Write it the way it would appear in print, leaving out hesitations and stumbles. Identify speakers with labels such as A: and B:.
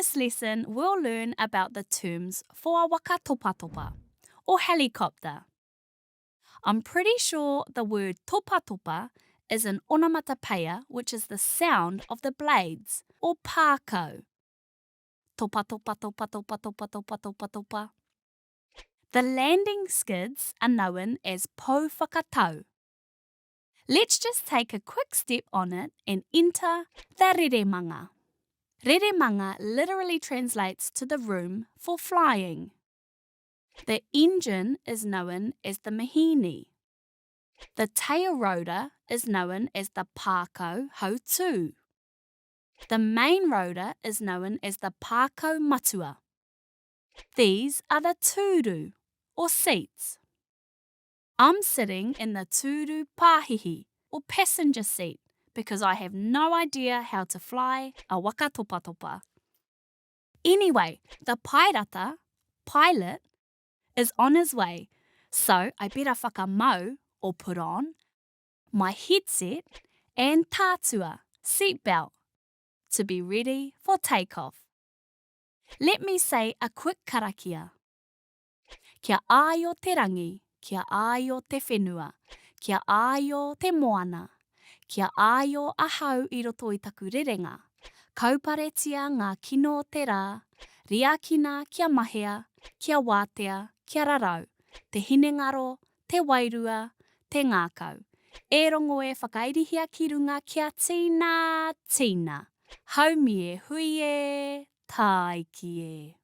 A: this lesson, we'll learn about the terms for a waka topa topa, or helicopter. I'm pretty sure the word topa topa is an onomatopoeia, which is the sound of the blades, or pākau. Topa topa topa topa topa topa topa topa. The landing skids are known as pouwhakatau. Let's just take a quick step on it and enter the reremanga. Reremanga literally translates to the room for flying. The engine is known as the mahini. The tail rotor is known as the pākau hautū. The main rotor is known as the pākau matua. These are the tūru, or seats. I'm sitting in the tūru pāhihi, or passenger seat, because I have no idea how to fly a waka topa topa. Anyway, the pairata, pilot, is on his way, so I better whakamau, or put on, my headset and tātua, seatbelt, to be ready for takeoff. Let me say a quick karakia. Kia aio te rangi, kia aio te whenua, kia aio te moana, kia aio ahau I roto I taku rerenga, kauparetia ngā kino te rā, riakina kia mahea, kia wātea, kia rarau, te hinengaro, te wairua, te ngākau. E rongo e whakairihia ki runga kia tīna tīna. Haumi e hui e, tāiki e.